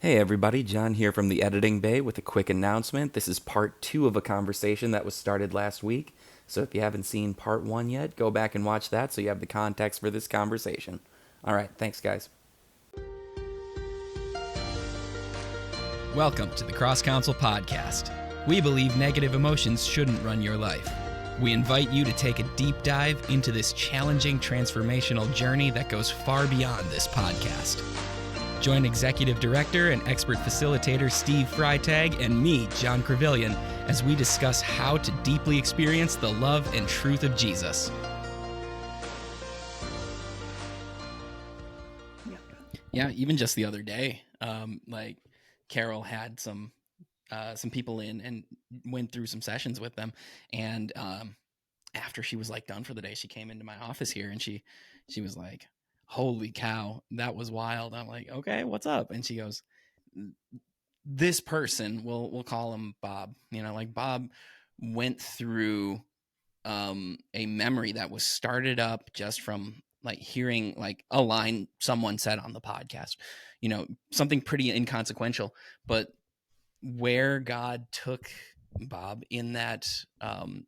Hey everybody, John here from the Editing Bay with a quick announcement. This is part 2 of a conversation that was started last week. So if you haven't seen part 1 yet, go back and watch that so you have the context for this conversation. All right, thanks guys. Welcome to the CrossCounsel podcast. We believe negative emotions shouldn't run your life. We invite you to take a deep dive into this challenging transformational journey that goes far beyond this podcast. Join Executive Director and expert facilitator Steve Freitag and me, John Crevillian, as we discuss how to deeply experience the love and truth of Jesus. Yeah, even just the other day, Carol had some people in and went through some sessions with them, and after she was done for the day, she came into my office here and she was like, holy cow, that was wild. I'm like, okay, what's up? And she goes, this person, we'll call him Bob, Bob went through a memory that was started up just from hearing a line someone said on the podcast, something pretty inconsequential, but where God took Bob in that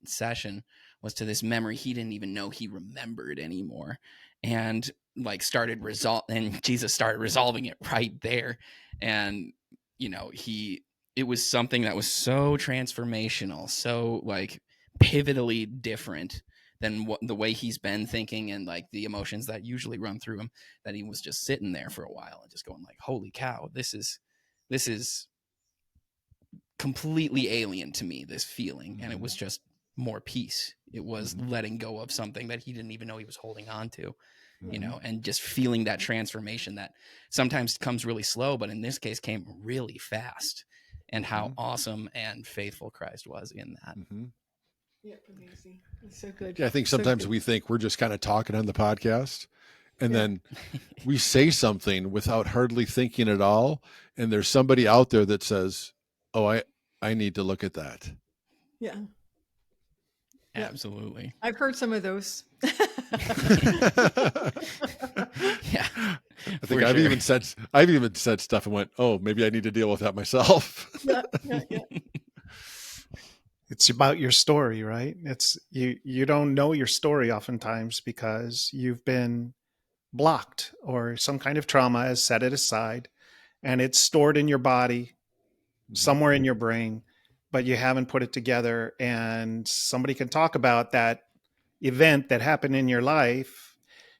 session was to this memory he didn't even know he remembered anymore, and Jesus started resolving it right there. And it was something that was so transformational, so pivotally different than the way he's been thinking and the emotions that usually run through him, that he was just sitting there for a while and just going holy cow, this is completely alien to me, this feeling. And it was just more peace. It was letting go of something that he didn't even know he was holding on to, and just feeling that transformation that sometimes comes really slow, but in this case came really fast, and how awesome and faithful Christ was in that. Yeah, amazing. It's so good. Yeah, I think sometimes we think we're just kind of talking on the podcast, and then we say something without hardly thinking at all, and there's somebody out there that says, oh, I need to look at that. Yeah. Absolutely. I've heard some of those. Yeah. I think I've even said stuff and went, oh, maybe I need to deal with that myself. Yeah. It's about your story, right? It's you don't know your story oftentimes because you've been blocked, or some kind of trauma has set it aside, and it's stored in your body, somewhere in your brain, but you haven't put it together. And somebody can talk about that event that happened in your life.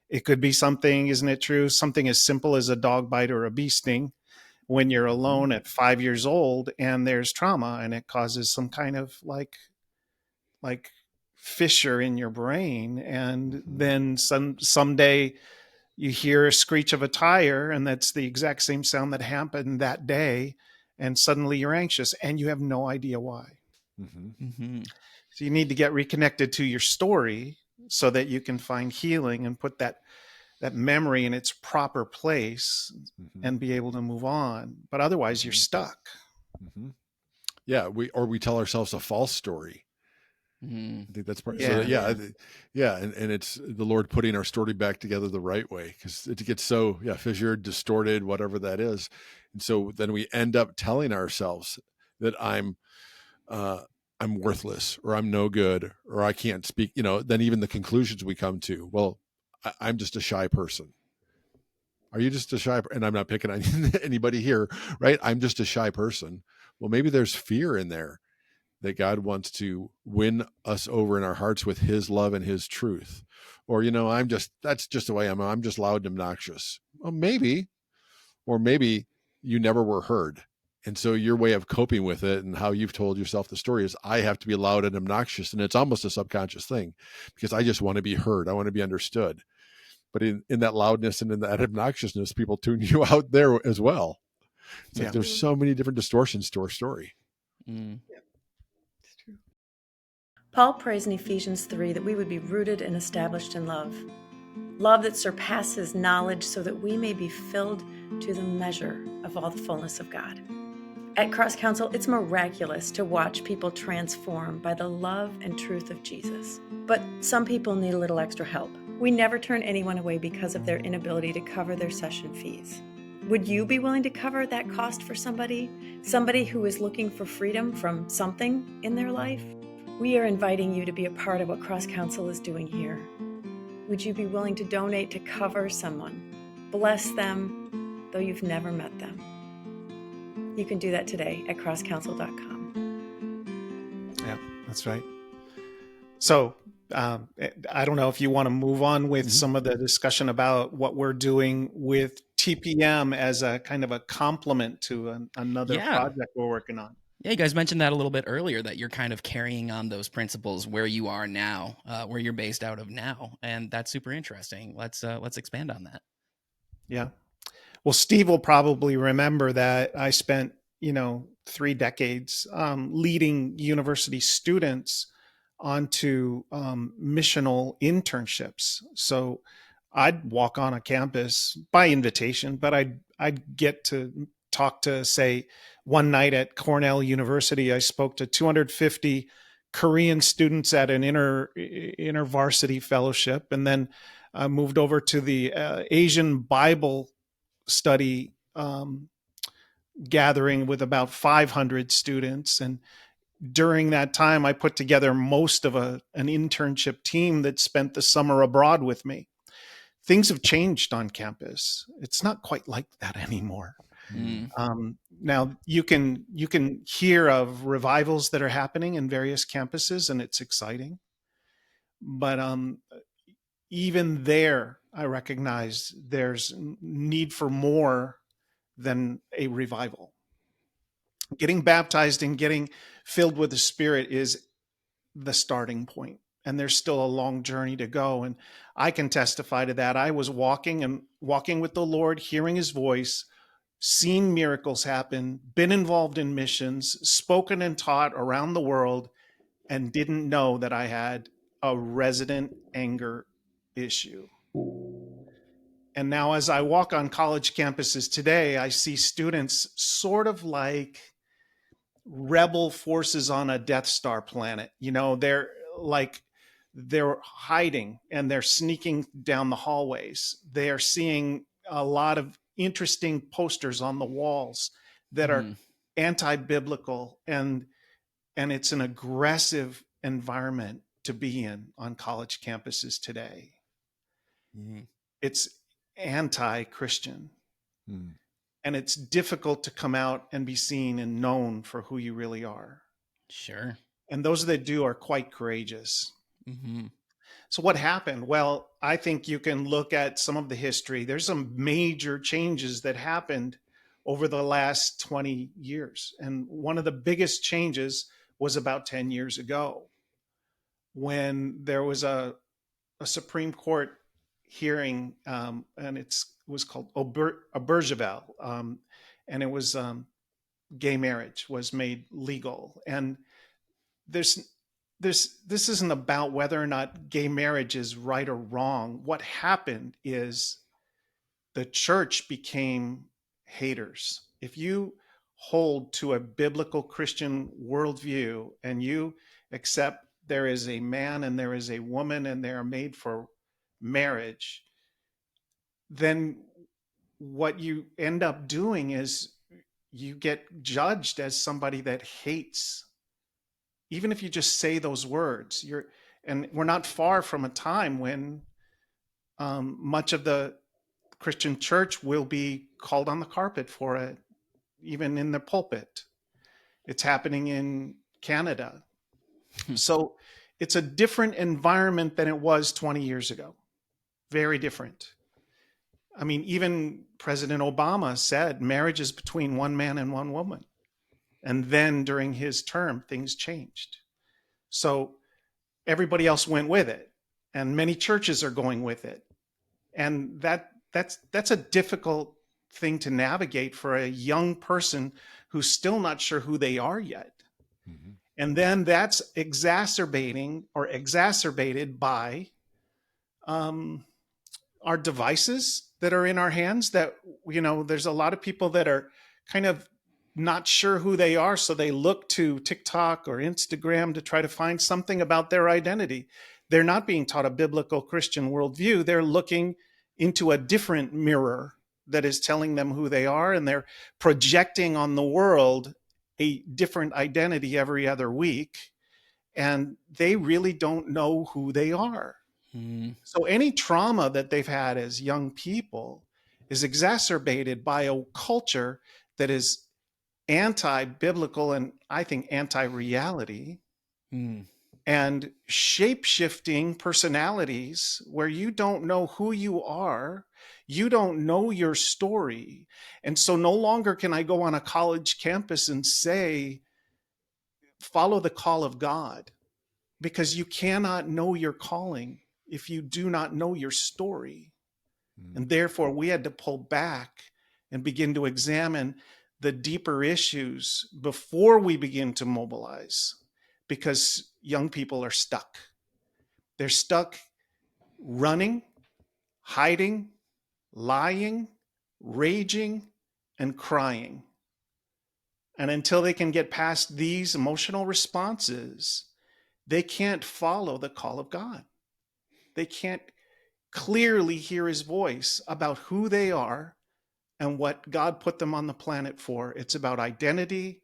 It could be something, isn't it true? Something as simple as a dog bite or a bee sting when you're alone at 5 years old, and there's trauma, and it causes some kind of like fissure in your brain. And then someday you hear a screech of a tire, and that's the exact same sound that happened that day. And suddenly you're anxious and you have no idea why. So you need to get reconnected to your story so that you can find healing and put that memory in its proper place and be able to move on. But otherwise you're stuck. Yeah. We tell ourselves a false story. I think that's part. Yeah. So and it's the Lord putting our story back together the right way, because it gets so fissured, distorted, whatever that is. And so then we end up telling ourselves that I'm worthless, or I'm no good, or I can't speak. Then even the conclusions we come to, well, I'm just a shy person. Are you just a shy? And I'm not picking on anybody here, right? I'm just a shy person. Well, maybe there's fear in there that God wants to win us over in our hearts with his love and his truth. Or, that's just the way I'm just loud and obnoxious. Well, maybe, or maybe you never were heard. And so your way of coping with it and how you've told yourself the story is, I have to be loud and obnoxious. And it's almost a subconscious thing, because I just want to be heard. I want to be understood. But in that loudness and in that obnoxiousness, people tune you out there as well. It's like there's so many different distortions to our story. Paul prays in Ephesians 3 that we would be rooted and established in love. Love that surpasses knowledge, so that we may be filled to the measure of all the fullness of God. At CrossCounsel, it's miraculous to watch people transform by the love and truth of Jesus. But some people need a little extra help. We never turn anyone away because of their inability to cover their session fees. Would you be willing to cover that cost for somebody who is looking for freedom from something in their life? We are inviting you to be a part of what CrossCounsel is doing here. Would you be willing to donate to cover someone, bless them, though you've never met them? You can do that today at crosscounsel.com. Yeah, that's right. So I don't know if you want to move on with some of the discussion about what we're doing with TPM as a kind of a complement to another project we're working on. Yeah, you guys mentioned that a little bit earlier, that you're kind of carrying on those principles where you are now, where you're based out of now, and that's super interesting. Let's expand on that. Yeah. Well, Steve will probably remember that I spent 3 decades leading university students onto missional internships. So I'd walk on a campus by invitation, but I'd get to talk to, say, one night at Cornell University, I spoke to 250 Korean students at an inter-varsity fellowship, and then moved over to the Asian Bible study gathering with about 500 students. And during that time, I put together most of an internship team that spent the summer abroad with me. Things have changed on campus. It's not quite like that anymore. Now you can hear of revivals that are happening in various campuses, and it's exciting. But even there, I recognize there's need for more than a revival. Getting baptized and getting filled with the Spirit is the starting point, and there's still a long journey to go. And I can testify to that. I was walking with the Lord, hearing his voice, seen miracles happen, been involved in missions, spoken and taught around the world, and didn't know that I had a resident anger issue. And now as I walk on college campuses today, I see students sort of like rebel forces on a Death Star planet. They're hiding and they're sneaking down the hallways. They are seeing a lot of interesting posters on the walls that are anti-biblical, and it's an aggressive environment to be in on college campuses today. It's anti-Christian, and it's difficult to come out and be seen and known for who you really are. Sure. And those that do are quite courageous. So what happened? Well, I think you can look at some of the history. There's some major changes that happened over the last 20 years. And one of the biggest changes was about 10 years ago, when there was a Supreme Court hearing, and it was called Obergefell, and it was gay marriage was made legal. And this isn't about whether or not gay marriage is right or wrong. What happened is the church became haters. If you hold to a biblical Christian worldview and you accept there is a man and there is a woman and they are made for marriage, then what you end up doing is you get judged as somebody that hates. Even if you just say those words, and we're not far from a time when much of the Christian church will be called on the carpet for it, even in the pulpit. It's happening in Canada. So it's a different environment than it was 20 years ago. Very different. I mean, even President Obama said marriage is between one man and one woman. And then during his term, things changed. So everybody else went with it, and many churches are going with it. And that's a difficult thing to navigate for a young person who's still not sure who they are yet. And then that's exacerbated by our devices that are in our hands, that, there's a lot of people that are kind of not sure who they are, so they look to TikTok or Instagram to try to find something about their identity. They're not being taught a biblical Christian worldview. They're looking into a different mirror that is telling them who they are, and they're projecting on the world a different identity every other week, and they really don't know who they are. So any trauma that they've had as young people is exacerbated by a culture that is anti-biblical and I think anti-reality, and shape-shifting personalities where you don't know who you are, you don't know your story. And so no longer can I go on a college campus and say, follow the call of God, because you cannot know your calling if you do not know your story. And therefore, we had to pull back and begin to examine the deeper issues before we begin to mobilize, because young people are stuck. They're stuck running, hiding, lying, raging, and crying. And until they can get past these emotional responses, they can't follow the call of God. They can't clearly hear his voice about who they are and what God put them on the planet for. It's about identity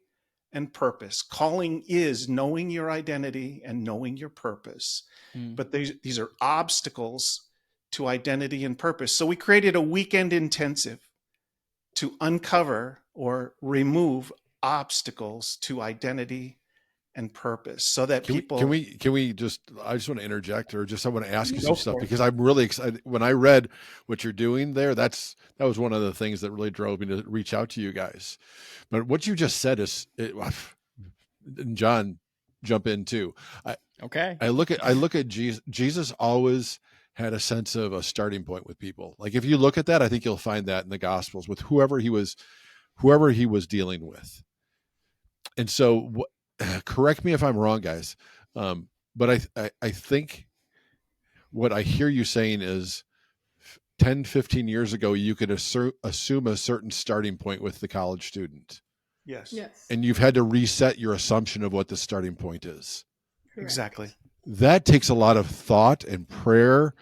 and purpose. Calling is knowing your identity and knowing your purpose. But these are obstacles to identity and purpose. So we created a weekend intensive to uncover or remove obstacles to identity and purpose, so that people can we just, I just want to interject, or just I want to ask you Go some for stuff, it. because I'm really excited. When I read what you're doing there, that was one of the things that really drove me to reach out to you guys. But what you just said is, and John, jump in too. Okay. I look at Jesus. Jesus always had a sense of a starting point with people. Like if you look at that, I think you'll find that in the Gospels with whoever he was dealing with. And so, correct me if I'm wrong, guys, but I think what I hear you saying is 10, 15 years ago, you could assume a certain starting point with the college student. Yes. Yes. And you've had to reset your assumption of what the starting point is. Correct. Exactly. That takes a lot of thought and prayer.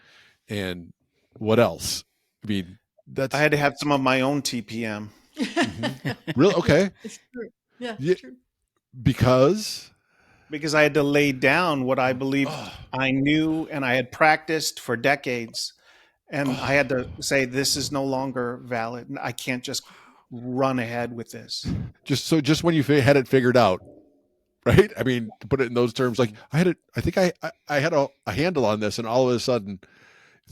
And what else? I mean, I had to have some of my own TPM. Really? Okay. It's true. Yeah, Yeah. it's true. Because I had to lay down what I believed I knew and I had practiced for decades. And I had to say, this is no longer valid. I can't just run ahead with this. just when you had it figured out, right? I mean, to put it in those terms, like I think I had a handle on this, and all of a sudden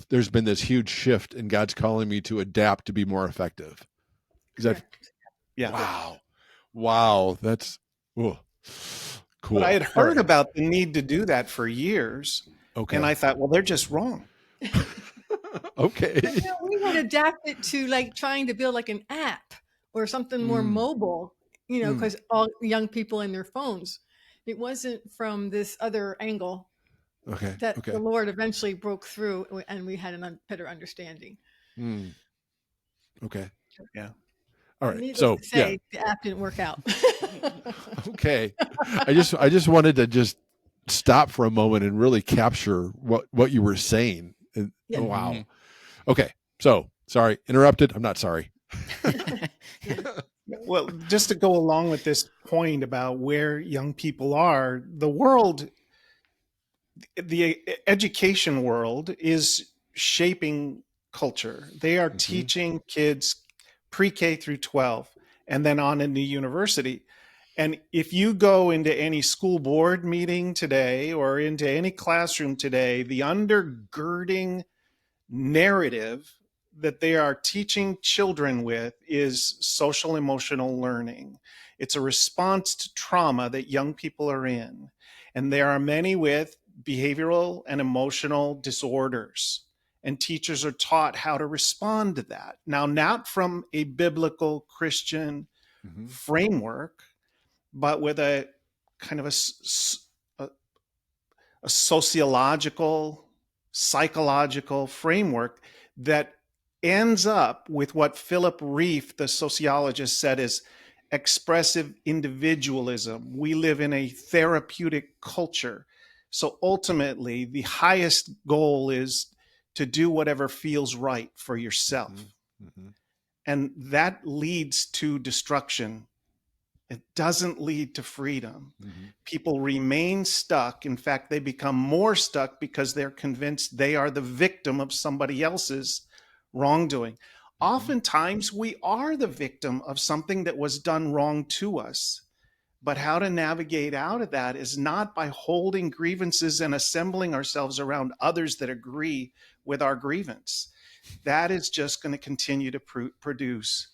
there's been this huge shift, and God's calling me to adapt to be more effective. Is that, Yeah. wow, that's cool. But I had heard about the need to do that for years. Okay. And I thought, well, they're just wrong. Okay. But, we would adapt it to like trying to build like an app or something more mobile, because all young people in their phones. It wasn't from this other angle Okay. that the Lord eventually broke through, and we had a better understanding. Okay. Yeah. All right. Needless So to say, the app didn't work out. Okay. I just wanted to just stop for a moment and really capture what you were saying. Yeah. Wow. Okay. So sorry, interrupted. I'm not sorry. Well, just to go along with this point about where young people are, the world, the education world is shaping culture. They are teaching kids pre-K through 12 and then on into university. And if you go into any school board meeting today or into any classroom today, the undergirding narrative that they are teaching children with is social emotional learning. It's a response to trauma that young people are in. And there are many with behavioral and emotional disorders. And teachers are taught how to respond to that. Now, not from a biblical Christian framework, but with a kind of a sociological, psychological framework that ends up with what Philip Reef, the sociologist, said is expressive individualism. We live in a therapeutic culture. So ultimately, the highest goal is to do whatever feels right for yourself. And that leads to destruction. It doesn't lead to freedom. Mm-hmm. People remain stuck. In fact, they become more stuck because they're convinced they are the victim of somebody else's wrongdoing. Mm-hmm. Oftentimes, we are the victim of something that was done wrong to us. But how to navigate out of that is not by holding grievances and assembling ourselves around others that agree with our grievance. That is just going to continue to produce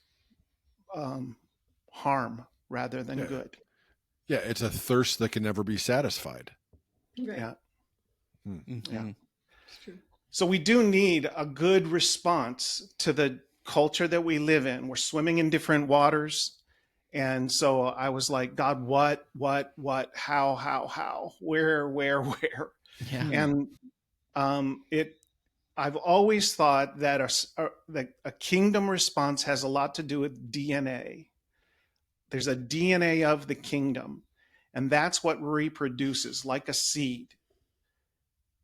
harm rather than good. Yeah, it's a thirst that can never be satisfied. Right. Yeah. Mm-hmm. Yeah. It's true. So we do need a good response to the culture that we live in. We're swimming in different waters. And so I was like, God, what, how, where? Yeah. And I've always thought that a kingdom response has a lot to do with DNA. There's a DNA of the kingdom, and that's what reproduces like a seed.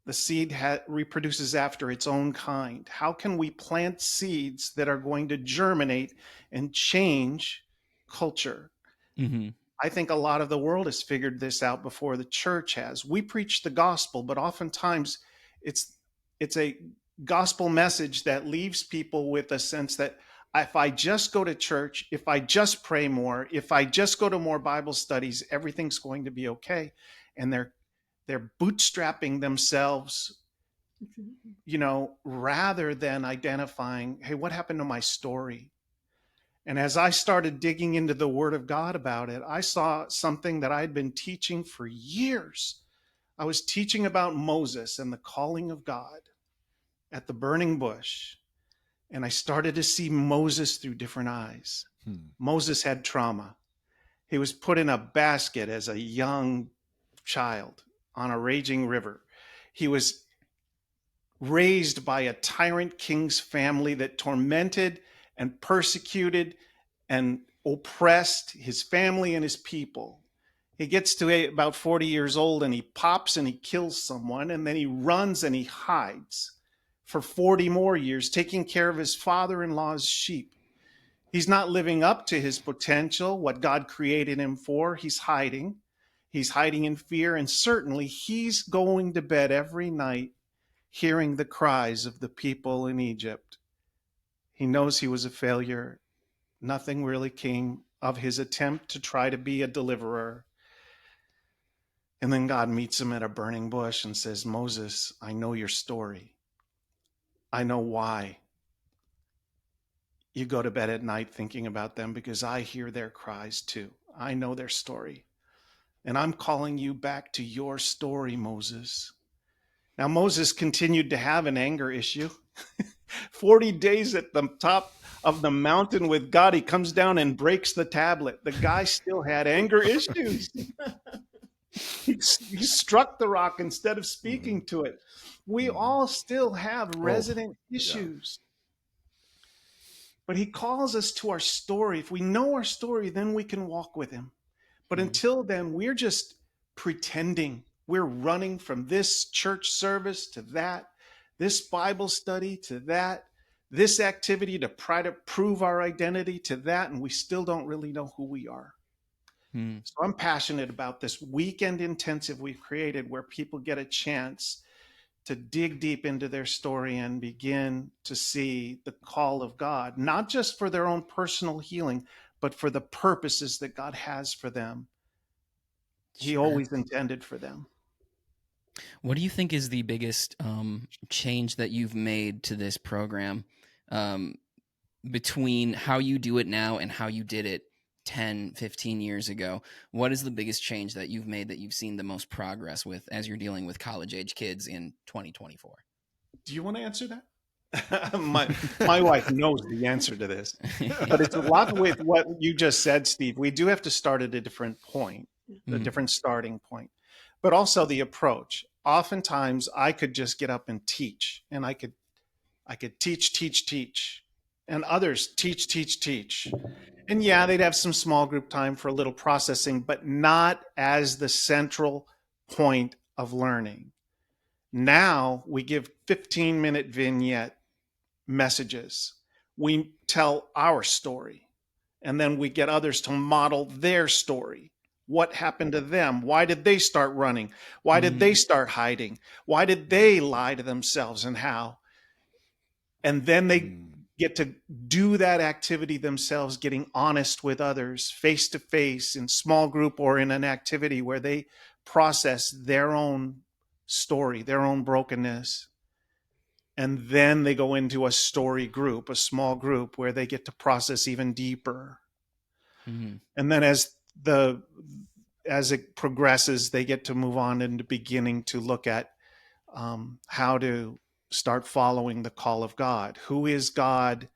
The seed reproduces after its own kind. How can we plant seeds that are going to germinate and change culture? Mm-hmm. I think a lot of the world has figured this out before the church has. We preach the gospel, but oftentimes it's a gospel message that leaves people with a sense that if I just go to church, if I just pray more, if I just go to more Bible studies, everything's going to be okay. And they're bootstrapping themselves, rather than identifying, hey, what happened to my story? And as I started digging into the Word of God about it, I saw something that I'd been teaching for years. I was teaching about Moses and the calling of God at the burning bush. And I started to see Moses through different eyes. Moses had trauma. He was put in a basket as a young child on a raging river. He was raised by a tyrant king's family that tormented and persecuted and oppressed his family and his people. He gets to about 40 years old and he pops and he kills someone, and then he runs and he hides for 40 more years, taking care of his father-in-law's sheep. He's not living up to his potential, what God created him for. He's hiding. He's hiding in fear, and certainly he's going to bed every night hearing the cries of the people in Egypt. He knows he was a failure. Nothing really came of his attempt to try to be a deliverer. And then God meets him at a burning bush and says, Moses, I know your story. I know why you go to bed at night thinking about them, because I hear their cries too. I know their story. And I'm calling you back to your story, Moses. Now, Moses continued to have an anger issue. 40 days at the top of the mountain with God, he comes down and breaks the tablet. The guy still had anger issues. He struck the rock instead of speaking to it. We all still have resident issues. But he calls us to our story. If we know our story, then we can walk with him. But until then, we're just pretending. We're running from this church service to that, this Bible study to that, this activity to try to prove our identity to that, and we still don't really know who we are. So I'm passionate about this weekend intensive we've created, where people get a chance to dig deep into their story and begin to see the call of God, not just for their own personal healing, but for the purposes that God has for them. He always intended for them. What do you think is the biggest change that you've made to this program between how you do it now and how you did it 10, 15 years ago? What is the biggest change that you've made that you've seen the most progress with as you're dealing with college-age kids in 2024? Do you want to answer that? my wife knows the answer to this, but it's a lot with what you just said, Steve. We do have to start at a different point, a different starting point, but also the approach. Oftentimes I could just get up and teach, and I could teach, and others teach. And yeah, they'd have some small group time for a little processing, but not as the central point of learning. Now we give 15-minute vignette messages. we tell our story, and then we get others to model their story. What happened to them? Why did they start running? Why did they start hiding? Why did they lie to themselves, and how? And then they get to do that activity themselves, getting honest with others face to face in small group or in an activity where they process their own story, their own brokenness. And then they go into a story group, a small group where they get to process even deeper. Mm-hmm. And then as it progresses, they get to move on into beginning to look at how to start following the call of God. Who is God?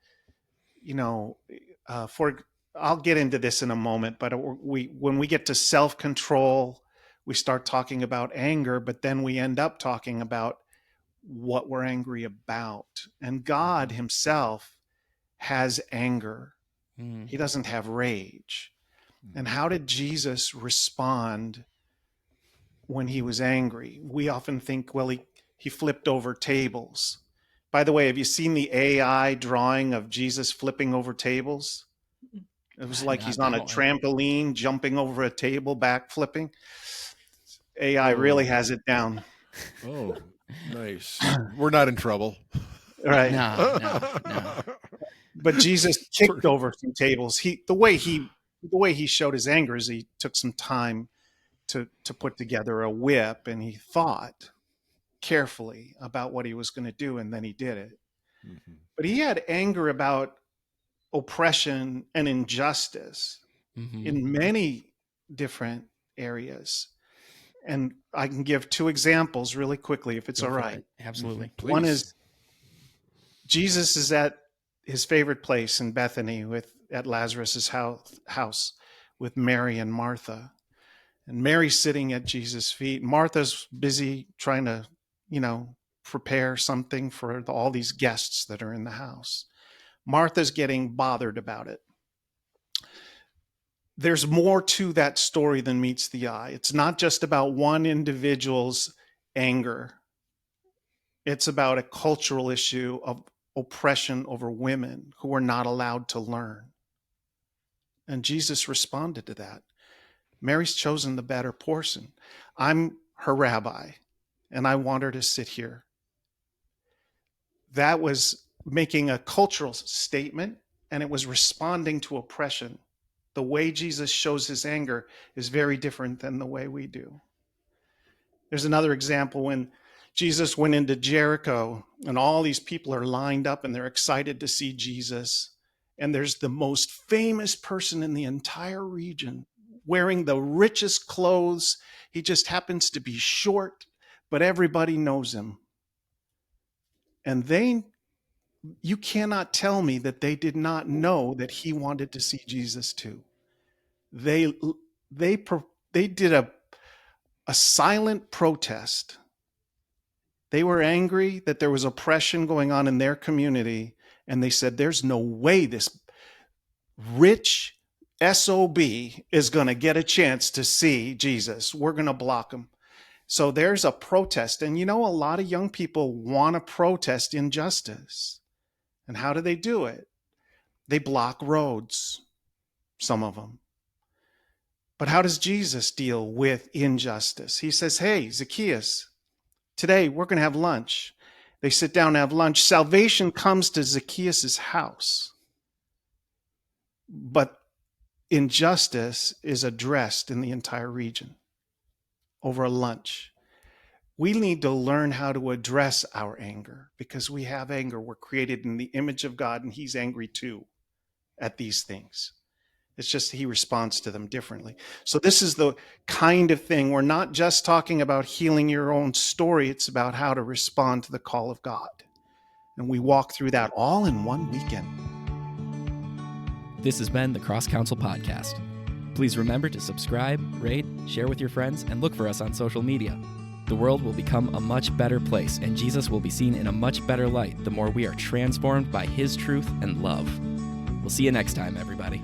I'll get into this in a moment, but when we get to self-control, we start talking about anger, but then we end up talking about what we're angry about. And God himself has anger. He doesn't have rage. And how did Jesus respond when he was angry? We often think, well, he flipped over tables. By the way, have you seen the AI drawing of Jesus flipping over tables? It was like he's on a trampoline, jumping over a table, back flipping. AI really has it down. Oh, nice. We're not in trouble. Right. No. But Jesus kicked over some tables. The way he showed his anger is he took some time to put together a whip, and he thought carefully about what he was going to do, and then he did it. Mm-hmm. But he had anger about oppression and injustice in many different areas. And I can give two examples really quickly, if it's all right. Absolutely. Please. One is Jesus is at his favorite place in Bethany at Lazarus's house with Mary and Martha. And Mary's sitting at Jesus' feet. Martha's busy trying to, prepare something for all these guests that are in the house. Martha's getting bothered about it. There's more to that story than meets the eye. It's not just about one individual's anger. It's about a cultural issue of oppression over women who are not allowed to learn. And Jesus responded to that. Mary's chosen the better portion. I'm her rabbi, and I want her to sit here. That was making a cultural statement, and it was responding to oppression. The way Jesus shows his anger is very different than the way we do. There's another example when Jesus went into Jericho, and all these people are lined up, and they're excited to see Jesus. And there's the most famous person in the entire region wearing the richest clothes. He just happens to be short, but everybody knows him. And you cannot tell me that they did not know that he wanted to see Jesus too. They did a silent protest. They were angry that there was oppression going on in their community, and they said, there's no way this rich SOB is going to get a chance to see Jesus. We're going to block him. So there's a protest. And a lot of young people want to protest injustice. And how do they do it? They block roads, some of them. But how does Jesus deal with injustice? He says, hey, Zacchaeus, today we're going to have lunch. They sit down and have lunch. Salvation comes to Zacchaeus' house. But injustice is addressed in the entire region over a lunch. We need to learn how to address our anger, because we have anger. We're created in the image of God, and he's angry too at these things. It's just he responds to them differently. So this is the kind of thing. We're not just talking about healing your own story. It's about how to respond to the call of God. And we walk through that all in one weekend. This has been the CrossCounsel Podcast. Please remember to subscribe, rate, share with your friends, and look for us on social media. The world will become a much better place, and Jesus will be seen in a much better light the more we are transformed by his truth and love. We'll see you next time, everybody.